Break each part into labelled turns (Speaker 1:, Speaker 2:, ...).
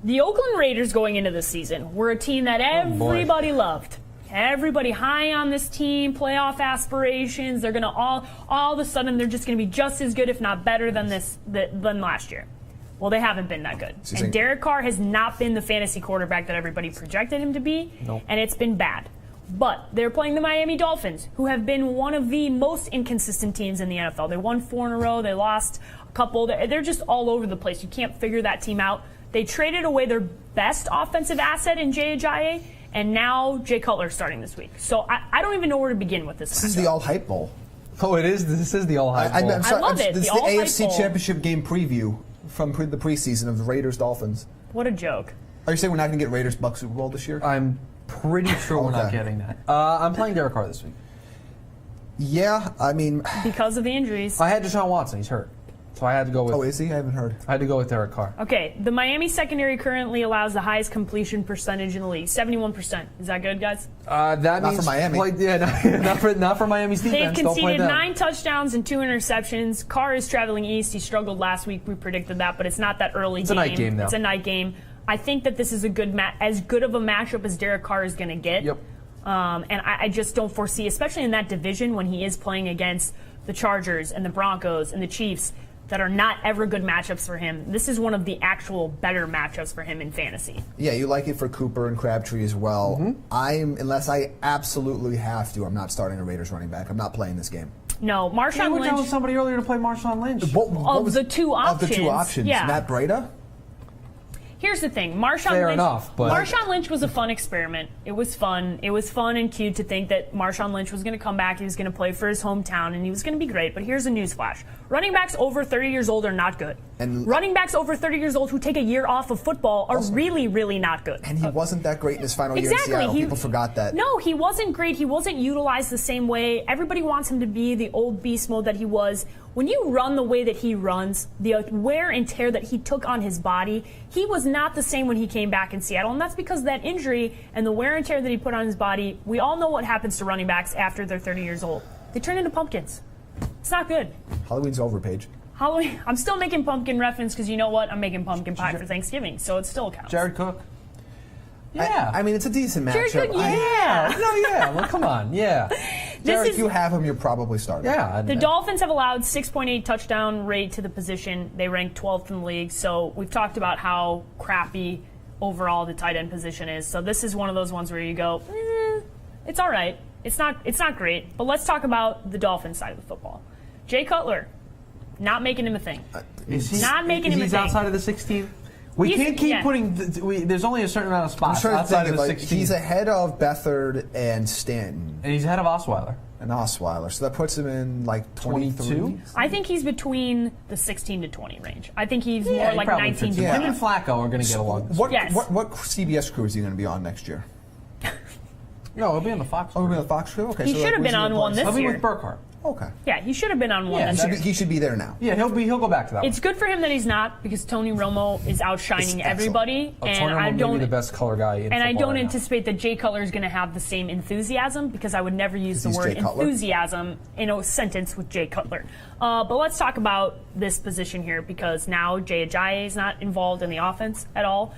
Speaker 1: The Oakland Raiders going into this season were a team that everybody loved. Everybody high on this team, playoff aspirations. They're going to all of a sudden they're just going to be just as good, if not better, than last year. Well, they haven't been that good. And Derek Carr has not been the fantasy quarterback that everybody projected him to be, and it's been bad. But they're playing the Miami Dolphins, who have been one of the most inconsistent teams in the NFL. They won 4 in a row. They lost a couple. They're just all over the place. You can't figure that team out. They traded away their best offensive asset in Jay Ajayi, and now Jay Cutler's starting this week. So I don't even know where to begin with this.
Speaker 2: This is the all-hype bowl.
Speaker 3: Oh, it is? This is the all-hype bowl.
Speaker 1: I love it.
Speaker 2: This is the AFC Championship game preview from the preseason of the Raiders-Dolphins.
Speaker 1: What a joke.
Speaker 2: Are you saying we're not going to get Raiders-Bucks Super Bowl this year?
Speaker 3: I'm pretty sure we're not getting that. I'm playing Derek Carr this week.
Speaker 2: Yeah, I mean...
Speaker 1: Because of the injuries.
Speaker 3: I had Deshaun Watson. He's hurt. So I had to go with...
Speaker 2: Oh, is he? I haven't heard.
Speaker 3: I had to go with Derek Carr.
Speaker 1: Okay, the Miami secondary currently allows the highest completion percentage in the league, 71%. Is that good, guys?
Speaker 3: That
Speaker 2: not
Speaker 3: means
Speaker 2: for Miami.
Speaker 3: Not for Miami's defense.
Speaker 1: They've conceded 9 touchdowns and 2 interceptions. Carr is traveling east. He struggled last week. We predicted that, but it's not that early game.
Speaker 3: It's a night game now.
Speaker 1: It's a night game. I think that this is a good as good of a matchup as Derek Carr is going to get.
Speaker 3: Yep.
Speaker 1: And I just don't foresee, especially in that division when he is playing against the Chargers and the Broncos and the Chiefs, that are not ever good matchups for him. This is one of the actual better matchups for him in fantasy.
Speaker 2: Yeah, you like it for Cooper and Crabtree as well. Unless I absolutely have to, I'm not starting a Raiders running back. I'm not playing this game.
Speaker 1: No, Marshawn
Speaker 3: You were
Speaker 1: Lynch.
Speaker 3: telling somebody earlier to play Marshawn Lynch.
Speaker 2: What was
Speaker 1: the two options.
Speaker 2: Of the two options,
Speaker 1: yeah.
Speaker 2: Matt Breida?
Speaker 1: Here's the thing, Marshawn Lynch was a fun experiment. It was fun. It was fun and cute to think that Marshawn Lynch was going to come back, he was going to play for his hometown, and he was going to be great. But here's a newsflash. Running backs over 30 years old are not good. And running backs over 30 years old who take a year off of football are really, really not good.
Speaker 2: And he wasn't that great in his final year in Seattle. People forgot that.
Speaker 1: No, he wasn't great. He wasn't utilized the same way. Everybody wants him to be the old beast mode that he was. When you run the way that he runs, the wear and tear that he took on his body, he was not the same when he came back in Seattle. And that's because of that injury and the wear and tear that he put on his body. We all know what happens to running backs after they're 30 years old. They turn into pumpkins. It's not good.
Speaker 2: Halloween's over, Paige.
Speaker 1: Halloween. I'm still making pumpkin reference because you know what? I'm making pumpkin pie for Thanksgiving, so it still counts.
Speaker 3: Jared Cook. Yeah.
Speaker 2: I mean, it's a decent matchup.
Speaker 1: Jared Cook, yeah.
Speaker 3: Well, come on, yeah.
Speaker 2: Jared, if you have him, you're probably starting.
Speaker 3: Yeah.
Speaker 1: The Dolphins have allowed 6.8 touchdown rate to the position. They rank 12th in the league. So we've talked about how crappy overall the tight end position is. So this is one of those ones where you go, it's all right. It's not great. But let's talk about the Dolphins side of the football. Jay Cutler, not making him a thing. Not making him a thing.
Speaker 3: He's outside of the 16th. We can't keep putting. There's only a certain amount of spots outside of the 16.
Speaker 2: He's ahead of Beathard and Stanton.
Speaker 3: And he's ahead of Osweiler.
Speaker 2: So that puts him in like 22.
Speaker 1: I think he's between the 16 to 20 range. I think he's more like 19 to 20.
Speaker 3: Him and Flacco are going to get along.
Speaker 2: What CBS crew is he going to be on next year?
Speaker 3: No, he'll be on the Fox crew.
Speaker 2: Oh, he'll be on the Fox crew? Okay.
Speaker 1: He should have been on one this year.
Speaker 3: He'll be with Burkhardt.
Speaker 2: Okay.
Speaker 1: Yeah, he should have been on one this year.
Speaker 2: He should be there now.
Speaker 3: Yeah, he'll go back to that one.
Speaker 1: It's good for him that he's not, because Tony Romo is outshining everybody.
Speaker 3: Tony Romo may be the best color guy in football
Speaker 1: I don't
Speaker 3: right
Speaker 1: anticipate that Jay Cutler is going to have the same enthusiasm, because I would never use the word enthusiasm in a sentence with Jay Cutler. But let's talk about this position here, because now Jay Ajayi is not involved in the offense at all.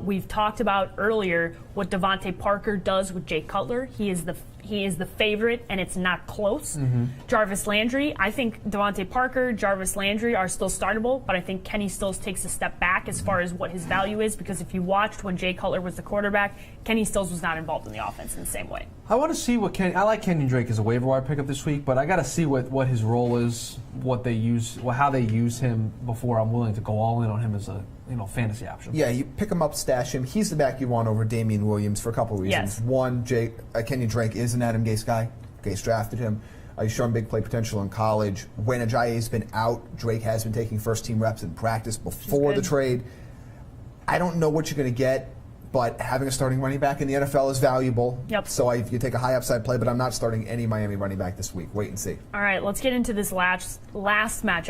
Speaker 1: We've talked about earlier what Devontae Parker does with Jay Cutler. He is the favorite, and it's not close. Jarvis Landry, I think Devontae Parker, Jarvis Landry are still startable, but I think Kenny Stills takes a step back as far as what his value is, because if you watched when Jay Cutler was the quarterback, Kenny Stills was not involved in the offense in the same way.
Speaker 3: I want to see what I like Kenyon Drake as a waiver wire pickup this week, but I got to see what his role is, how they use him before I'm willing to go all in on him as a fantasy option.
Speaker 2: Yeah, you pick him up, stash him. He's the back you want over Damian Williams for a couple of reasons.
Speaker 1: Yes.
Speaker 2: One, Kenyon Drake is an Adam Gase guy. Gase drafted him. He's shown big play potential in college. When Ajayi's been out, Drake has been taking first-team reps in practice before the trade. I don't know what you're going to get, but having a starting running back in the NFL is valuable.
Speaker 1: Yep.
Speaker 2: So you take a high upside play, but I'm not starting any Miami running back this week. Wait and see.
Speaker 1: All right, let's get into this last matchup.